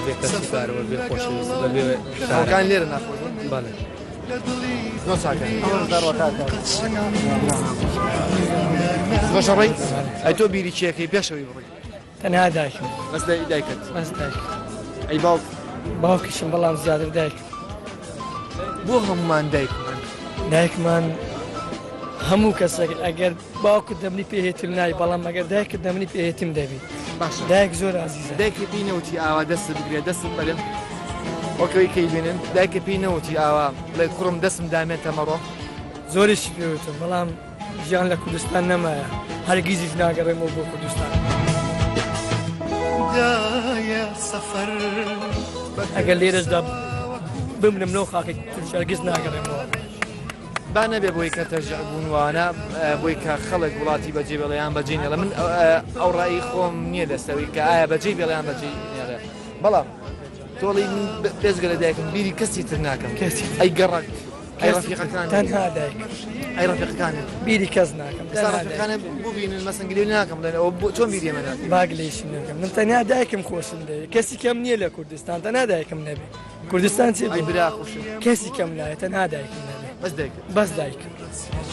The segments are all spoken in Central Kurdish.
بێ کەسی کارەوە بێ خۆشەویست بەبێ ئەوکان لێرە ناخۆش بەڵێ زۆر چاکە بەشەڕی ئەی تۆ بیری چیەکەی پێشەوەی بڕی تەنها دایکم بەس دایکت بەس دایک ئەی باوک باوکیشم بەڵام زیاتر دایک بۆ هەمومان دایکمان دایکمان هەموو کەسێک ئەگەر باوکت دەبنی پێهێتر نای بەڵام ئەگەر دایکت دەبنی پێهێتیم دەبی باشە دایک زۆر عزیزە دایکە بینەوتی ئاوا دەست بگرێ دەستم بەرم وەکەوەی کەی بینن دایکە پێینەوتی ئاوا بڵێ کوڕم دەستم دامێتە مەڕۆ زۆریشی پێوتم بەڵام ژیان لە کوردستان نەمایە هەرگیزیش ناگەڕێمەوە بۆ کوردستان ئەگەر لێرەشدا بمرم لەو خاکێک توش هەرگیز ناگەڕێمەوە با نەبێ بۆی کە تەرجیع بوونوانە بۆی کە خەڵک وڵاتی بەجێ بێڵیان بەجێ نێڵە من ئەو ڕایی خۆم نییە دەستەوەی کە ئایا بەجێ بێڵیان بەجێ نێڵێ بەڵام تۆڵی پێزگە لە دایکم بیری کەسی تر ناکەم کەسی ئەی گەڕک ئەی ڕەفیقەکان تەنها دایک ئەی ڕەفیقەکانت بیری کەس ناکەم تەنها دایک ڕەفیقەکانت ببینن مەسەنگری ناکەم لێن ئەوە چۆن بیری ئەمە ناکەم باگ لێشی نەکەم من تەنها دایکم خۆشم دەوێت کەسی کەم نییە لە کوردستان تەنها دایکم نەبێ کوردستان چێ ئەی برا خۆشم کەسی کەم نایە تەنها دایکم نەبێ بەس دایک بەس دایکم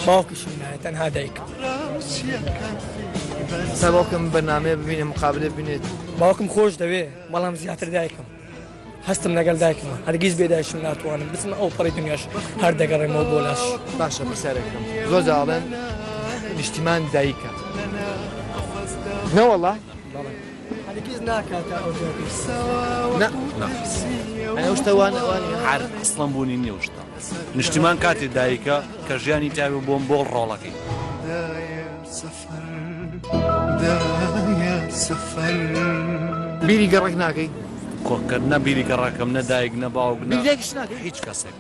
باوکیشم نایە تەنها دایکم سەباوکەم بەرنامەیە ببینێ مقابلێ ببینێت باوکم خۆش دەوێ بەڵام زیاتر دایکم هەستم لەگەڵ دایکمە هەرگیز بێ دایشم ناتوانم بچمە ئەو پەڕی دنیاش هەر دەگەڕێمەوە بۆ لاش باشە بەسەرەکەم زۆر جاڵێن نیشتیمان دایکە نەوەڵا هەرگیز ناکاتە ئەو ئەو شتەوان هەر ئەسڵەم بوونی نییە شتا نیشتیمان کاتێ دایکە کە ژیانی تاوی بۆم بۆ ڕۆڵەکەی بیری گەڕێک ناکەی کۆکردنە بیری گەڕاکەم نە دایک نە باوک بیرێکش ناکەی هیچ کەسێک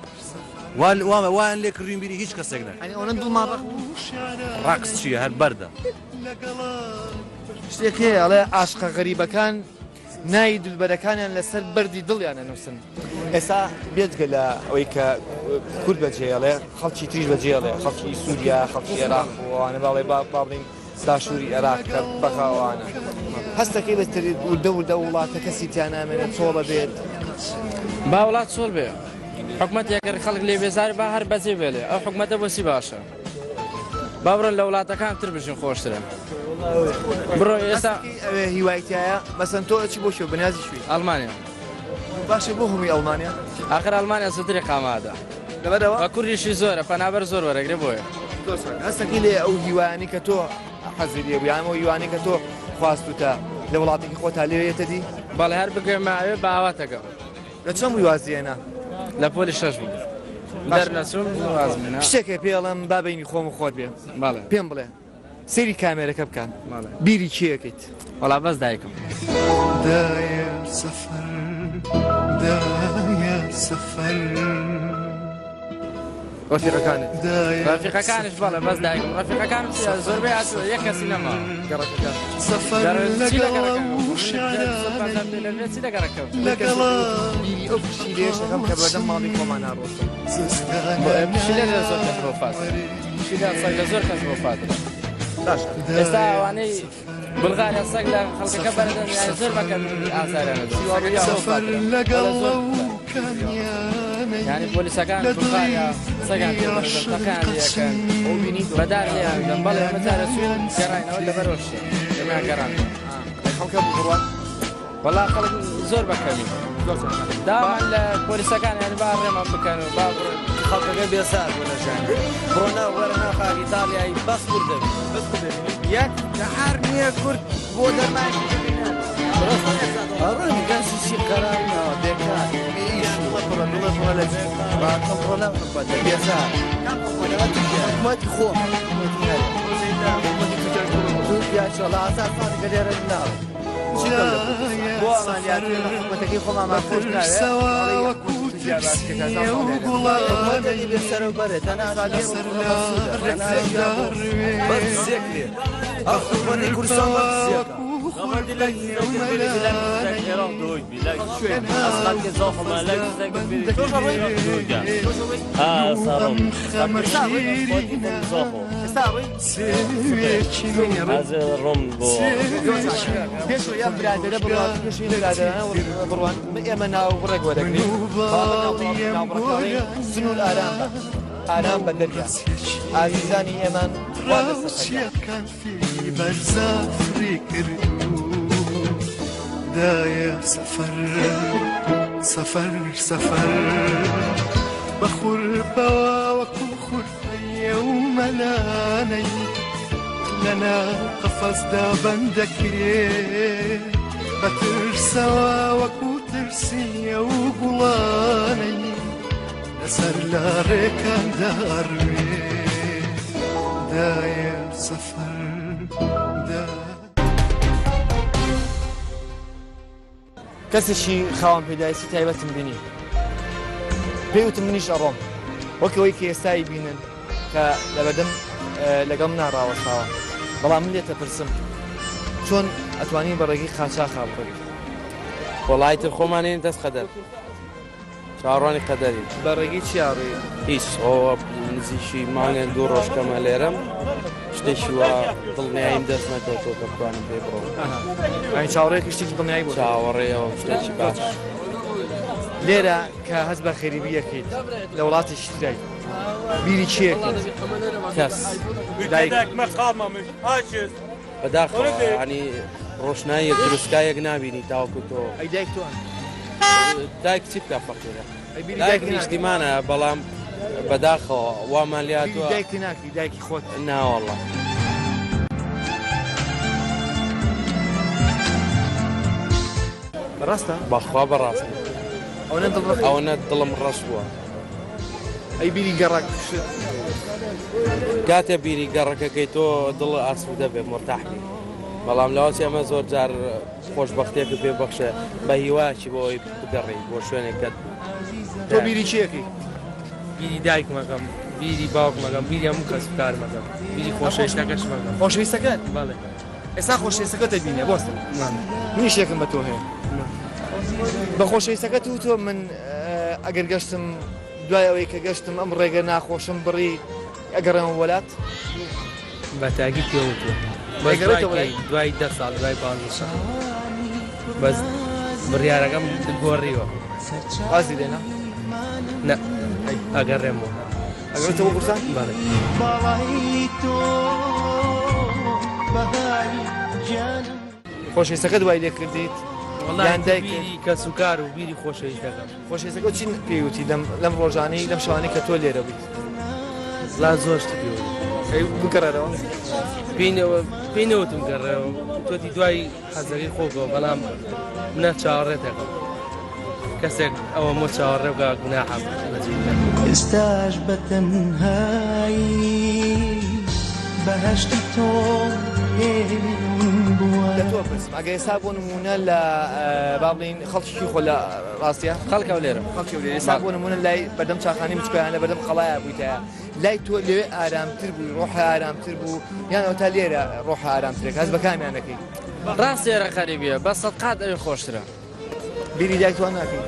وایان لێ کڕین بیری هیچ کەسێک نەکە ئەنی ئەوەن دڵمان ڕاکس چییە هەر بەردە شتێک هەیە ئەڵێ عاشقە غەریبەکان نای دولبەرەکانیان لەسەر بەردی دڵیان ئەنووسن ئێستا بێجگە لە ئەوەی کە کورد بەجێڵێ خەڵکی تریش بەجێڵێ خەڵکی سووریا خەڵکی عێراق وانە باڵێ باڵین داشووری عێراق کە بەخاوانە هەستەکەی لەتر وردە وڵاتە کەسی تیان نامێنێت چۆڵە بێت با وڵات چۆڵ بێ حکوومەت یەکەر خەڵک لێ بێزاری با هەر بەجێ بێڵێ ئەو حکوومەتە بۆسی باشە با بڕۆن لە وڵاتەکان تر بژین خۆشترە بڕۆ ئێستا ئەوێ هیوایتایە مەسەن تۆ ئەچی بۆ شو بەنیازی شووی ئەڵمانیا باشە بۆ هەمووی ئەڵمانیا ئاخر ئەڵمانیا زووتری قامادە لەبەرەوە بە کوردیشی زۆرە پەنابەر زۆر وەرەگرێ بۆیە هەستەکەی لێ ئەو هیوانی کە تۆ حەزی لێ بوویان ئەو هیوانی کە تۆ خواستوتە لە وڵاتێکی خۆتا لێوێتە دی بەڵێ هەر بگەماوێ باواتەکە لە چەند وازیێنە لە پۆلی شەش بوو دەرنەچوم وازمێنە شتێکە پێڵم بابینی خۆم و خۆت بێ بەڵێ پێم بڵێ سەیری کامێرەکە بکەن بەڵێ بیری چیەکەیت وەڵا بەس دایکم ڕەفیقەکانت ڕەفیقەکانش بەڵێ بەس دایکم ڕەفیقەکان زۆربەی یەک کەسی نەما گەڕەکەکان چی دەگەڕەکەم بیری ئەو پشی لێشەکەم کە بەردەم ماڵی خۆمان ناڕۆستم پشیلە لە زۆر کەس بۆ فات پشیلە سەگ لە زۆر کەس بۆ فات ئێستا ئەوانەی بڵغارە سەگ لە خەڵکەکە بەردەن یانی زۆر بەکەم ئاساریانە یعنی پۆلیسەکان بڵغارە سەگان تەقیان لێەکەن بەدار لێیان بەڵێ مەجارە چوین گەڕاینەوە لەبەرۆشێ دەمیان گەڕان خەڵکە بڕوان وەڵا خەڵک زۆر بەکەمی داوان لە پۆلیسەکان یانی با ڕێمان بکەن و با بڕۆن خەڵکەکە بێسار بوو لە ژیان بڕۆنە وەرەنە خاک ئیتالیایی بەس کورد دەبێت یەک کە هەر نییە کورد بۆ دەرمانی ڕۆنی گەنجی قەرارنەوە بێکار بێزار حکومەتی خۆم پیاچۆڵ ئازار فاتەکە لێرە ناوە بۆ ئەمانیاتی لە حکومەتەکەی خۆمان ماخۆش ناوێت بێسەر و بەرێت بەرزێکرێ ئەخوەنی کوردستان بەرزێکە ساڕی ڕۆم بۆ پێش یان برادرە بڕات پێشی برادرانە بڕوان ئێمە ناو بڕێک وەرەگرین سنوور ئارام بە ئارام بە دەریا ئازیزانی ئێمان ڕاوچیەکان فی بەرزافری کردو دایە سەفەر بەخوربەوە وەکو خورفەیە و مەلانەی لەنا قەفەسدا بەندەکرێ بەترسەوە وەکو ترسیە و گوڵانەی لەسەر لە ڕێکاندا ڕوێ دایە سەفەر کەسێکی خاوەن پێداویستی تایبەتم بینی پێوتم منیش ئەڕۆم وەکەوەی کە ئێستایی بینن کە لەبەردەم لەگەڵ ناڕاوەستاوە بەڵام من لێتە پرسم چۆن ئەتوانی بەڕێگەی قاچاق بکەیت وڵای تر خۆمانێن دەست قەدەر چاڕوانی قەدەری بەڕێگەی چیاڕێ هیچ ئەوە نزیشی مانگە دوو ڕۆژکەمە لێرەم شتێکی وە دڵنیاییم دەست نەکەوتەوە کە بتوانم پێ بڕۆم ئەین چاوەڕێکی شتێکی دڵنیایی بوو چاوەڕێەوە شتێکی باش لێرە کە هەست بە خێریبی یەکەیت لە وڵاتی شترای بیری چیەکەیت کەس بەداخەوە ینی ڕۆشناییەک دروستکایەک نابینی تاوەکو تۆ ئەی دایک تۆ دایک چی بکە فەقیرە ئەی بیری دایک دایک نیشتیمانە بەڵام بەداخەوە وامان بیری لاتوە دایکی ناکی دایکی خۆت ناوەڵە بەڕاستە بەخوا بەڕاست ئەوە دڵڕق ئەوەنە دڵم ڕەش بووە ئەی بیری گەڕک کاتێ بیری گەڕەکەکەی تۆ دڵ ئاسوودە دەبێت مرتاحبی بەڵام لەواسی ئەمە زۆر جار خۆشبەختێکە پێ بەخشە بە هیواکی بۆی بگەڕی بۆ شوێنێکت تۆ بیری چیەکەی بیری دایک مەکەم بیری باوک مەکەم بیری هەموو کەس کار مەکەم بیری خۆشەویستەکەش مەکەم خۆشەویستەکەت بەڵێ ئێستا خۆشەویستەکەتە بینێ بۆستم منیش یەکم بە تۆ هەیە بە خۆشەویستەکەت و تۆ من ئەگەر گەشتم دوای ئەوەی کە گەشتم ئەم ڕێگە ناخۆشم بڕی ئەگەڕێمە وڵات بە تاگی پێوتوە دوای 10 ساڵ دوای 15 ساڵ بەس بڕیارەکەم گۆڕیوە وازی لێنا نە ئەگەڕێمەوە ئەگەڕێتەوە قورسان بەڵێ باڵی تۆ بەهاری گیانم خۆشەویستەکە دوای لێ کردیت یان دایک بیری کەس و کار و بیری خۆشەویستەکەم خۆشەویستەکە چی پێوتی لەم ڕۆژانەی لەم شەوانەی کە تۆ لێرە بیت لا زۆر شتی پێوت ئەی بگەڕێرەوە پێینەوتم گەڕێەوە تۆتی دوای حەزەکەی خۆگەوە بەڵام منە چاوەڕێتەکەم کەسێک ئەوە مۆ چاوەڕێ بگا گوناحم بەجێ ئێستاش بەتەنهایی بەهەشتی تۆ لە تۆ پرسم ئەگە ئێستا بۆ نمونە لە با بڵین خەڵکی خۆ لە ڕاستیە خەڵکە لێرە خەڵکی لێرە ئێستا بۆ نمونە لای بەردەم چاخانی بچکیان لە بەردەم خەڵایە بوویتەیە لای تۆ لەوێ ئارامتر بووی ڕۆح ئارامتر بوو یان ئەو تا لێرە ڕۆح ئارامترێک هەز بە کامیانەکەی ڕاستێرە خەریبیە بە سەدقات ئەوی خۆشترە بیری دایک توان ناکەی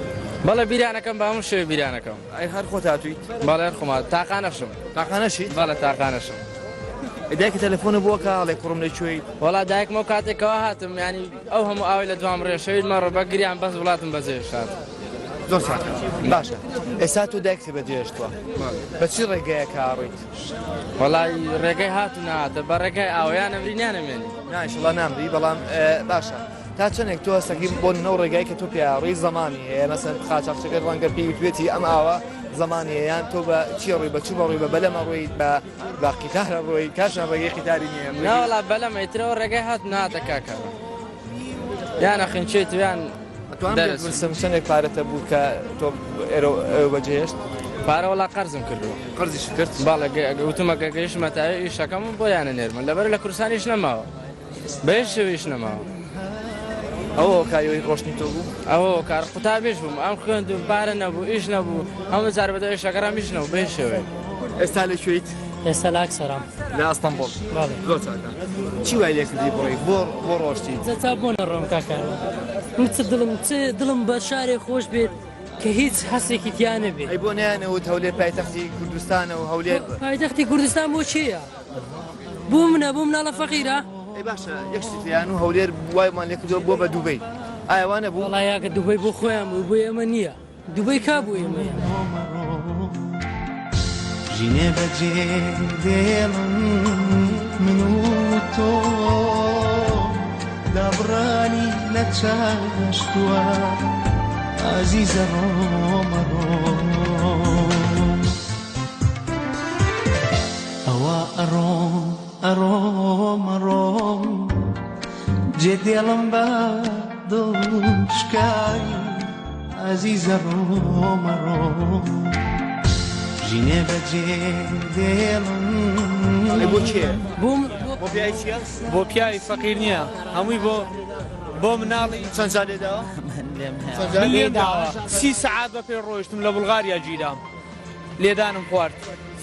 بەڵێ بیرانەکەم بە هەموو شێوە بیرانەکەم ئەی هەر خۆت هاتوویت بەڵێ خۆما تاقانەشم تاقانەشیت بەڵێ تاقانەشم دایکی تەلەفۆنە بووە کە هەڵێ کوڕم لەکوێیت وڵا دایکمە و کاتێکەوە هاتم ینی ئەو هەموو ئاوی لە دوام ڕێشەویت مەڕۆ بە گریان بەس وڵاتم بەجێ شات زۆر ساکە باشە ئێستا تۆ دایکت بەجێشتووە بە چی ڕێگەیە کاڕیت وڵی ڕێگەی هاتو نهاتە بە ڕێگەی ئاویان ئەمرینیانەمێنی نایشڵا نامری بەڵام باشە تا چەندێک تۆ هەستەکەی بۆ نەو ڕێگای کە تۆ پیاڕی زمانی هەیە مەسەن قاچاقچەکە ڕەنگە پێویێتی ئەم ئاوە زمانی هەیەیان تۆ بە چی ڕووی بە چوو بە ڕووی بە بەلەمە ڕۆیت بە قیتارە ڕۆی کاشان ڕێگەی قیتاری نییە ناوەڵا بەلەمە ئیترەوە ڕێگەی هات نهاتە کاکەوە یانە خینچێت یان دەرسم چەندێک پارەتە بوو کە تۆ ئێرە بەجێهێشت پارە وڵا قەرزم کردووە قەرزیش کرد باڵێ وتمەکە گەیشتمەتەوە ئیشەکەم بۆیانە نێرمن لەبەر لە کوردستانیش نەماوە بەهێش شێوەیش نەماوە ئەوە کاریەوەی ڕۆشنی تۆ بوو ئەوە کار قوتابیش بووم ئەم خوێندوم پارە نەبوو ئیش نەبوو هەموو جار بەدەوە ئیشەکەڕامیش نەبوو بەهێش شێوەیە ئێستا لەکوێیت ئێستا لاکسەرم لە ئەستەمبۆڵ باڵێ زۆر چاکە چی وای لێ کردی بڕۆی بۆ ڕۆشتی جەتا بۆ نەڕۆم کاکارە من دڵم بە شارێک خۆش بێت کە هیچ هەستێکی تیانە بێت ئەی بۆ نیانەوت هەولێر پایتەختی کوردستانە و هەولێر پایتەختی کوردستان بۆ چییە؟ بۆ مناڵە فەقیرە ئەی باشە یەکشتیان و هەولێر وایمان لێ کردەوە بۆ بە دووبەی ئایوانە بوو وڵای یاکە دوبەی بۆ خۆیان بوو بۆ ئێمە نییە دوبەی کا بوو ئێمە ژینێ بەجێ دێڵم من و تۆ دابڕانی لە چاشتووە عەزیزە ڕۆمەڕۆ ئەوە ئەڕۆم جێ دێڵم بە دڵشکاری عەزیزە ڕۆمەڕۆ ژینێ بەجێ دێڵم بۆ چێ بۆ پیاوی چییە؟ بۆ پیاوی فەقیر نییە هەمووی بۆ مناڵی چەند جار لێداوە؟ من لێداوە 30 سەعات بە پێ ڕۆیشتم لە بوڵغاریا گیرام لێدانم خوارد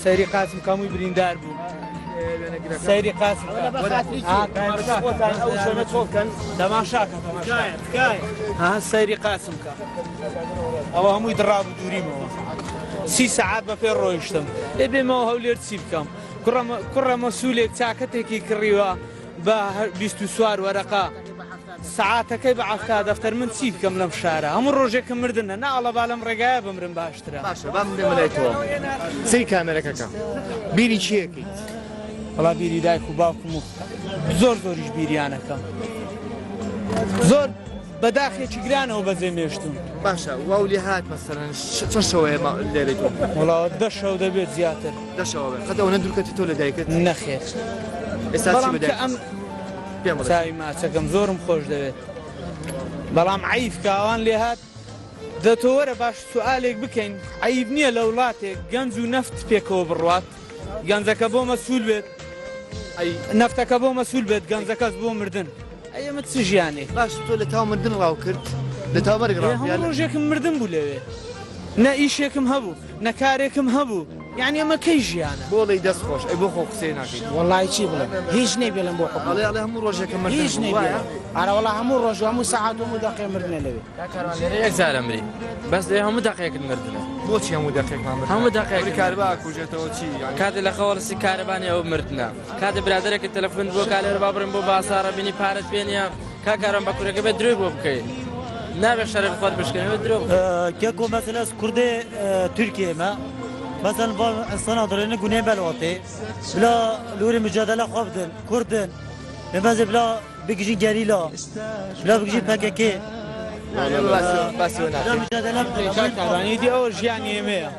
سەیری قاسم کەمووی بریندار بوو سەیری قاسم تەماشاکە ها سەیری قاسم کە ئەوە هەمووی دڕابوو دووریمەوە 30 سەعات بە پێ ڕۆیشتم لێ بێمەوە هەولێر چی بکەم کوڕە مەسوولێک چاکەتێکی کڕیوە بە 20 سوار وەرەقا سعاتەکەی بە عەفتا دەفتەر من چی بکەم لەم شارە هەموو ڕۆژێکم مردنە ناڵە با لەم ڕێگایە بمرم باشترە باشە با من دێمە لای تۆ سەی کامێرەکەکە بیری چیەکەیت؟ وەڵا بیری دایک و باوکم و زۆریش بیریانەکەم زۆر بەداخێکی گرانەوە بەجێ مێشتم باشە واو لێ هات مەسەرەن چەند شەوەیە لێرەی تۆ؟ وەڵاوە 10 شەو دەبێت زیاتر 10 شەوە قەتەوە نەدروکەتی تۆ لە دایکت؟ نەخێر ئێستا چی بەدایک؟ پێم بڵێ چاوی ماچەکەم زۆرم خۆش دەوێت بەڵام عیف کاوان لێ هات دەتۆوەرە باش سوالێک بکەین عیب نییە لە وڵاتێک گەنج و نەفت پێکەوە بڕوات گەنجەکە بۆ مەسوول بێت نەفتەکە بۆ مەسوول بێت گەنجەکەس بۆ مردن ئەمە چ ژیانێ باش تۆ لە تاو مردن ڕاو کرد لە تاو بەرگ هەموو ڕۆژێکم مردن بوو لەوێ نە ئیشێکم هەبوو نە کارێکم هەبوو یعنی ئەمە کەی ژیانە بۆڵی دەست خۆش ئەی بۆ خۆ قسەی ناکەیت وەڵای چی بڵێ هیچ نەبێڵم بۆ حکومەت ئەڵێ هەموو ڕۆژێکم مردن هیچ نەبێڵم ئارە وەڵا هەموو ڕۆژ و هەموو سەعات و هەموو دەقێ مردنە لەوێ یەک زارە مری بەس لێ هەموو دەقەیەکت مردنە بۆچی هەموو دەقێکمان مردن؟ هەموو دەقەیەک کاربا کوژێتەوە چی؟ کاتێ لە خەوەڵسی کارەبانی ئەو مردنە کاتێ برادەرێکی تەلەفۆن بۆ کالێر با بڕین بۆ باسارە بینی پارەت پێنیە کاکارم بە کوورەکە بێت درۆی بۆ بکەین نابێت شەرەف خۆت بشکێنەوە درۆ كيكو مثلا كردي تركيا ما مثلا السنة درينا جنيه بالوطي بلا لوري مجادلة خافدن كردن مثلا بلا بيجي جريلا بلا بيجي باكيكي بس بلا مجادلة کارانی دی ئەوە ژیانی ئێمەیە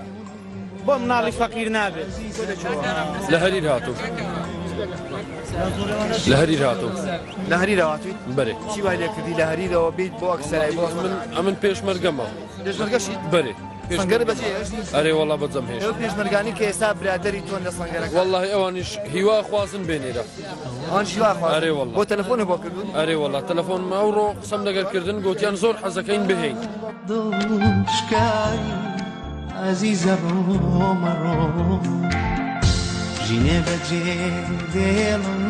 بۆ مناڵی فەقیر نابێت لە هەریر هاتوو لە هەریر هاتوو لە هەریرەواتویت؟ بەرێ چی وای لێ کردی لە هەریرەوە بیت بۆ ئەکسەرای بۆ ئەمن پێشمەرگەمە پێشمەرگەشیت؟ بەرێ سەنگەر بەجێهێشت؟ ئەرێ وەڵا بەجەم هێشت ئێوە پێشمەرگانی کە ئێستا برادەری تۆن لە سەنگەرەکە والله ئەوانیش هیوا خوازن بێنێرە ئەوان هیوا خوازن ئەرێ وەڵا بۆ تەلەفۆنە بۆ کردون؟ ئەرێ وەڵا تەلەفۆنمە ئەوڕۆ قسەم لەگەڵکردن گوتیان زۆر حەزەکەین بهێین دڵشکاری عەزیزە ڕۆمەڕۆ ژینێ بەجێ دێڵم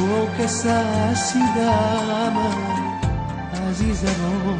وەو کەساسی دامە عەزیزە ڕۆ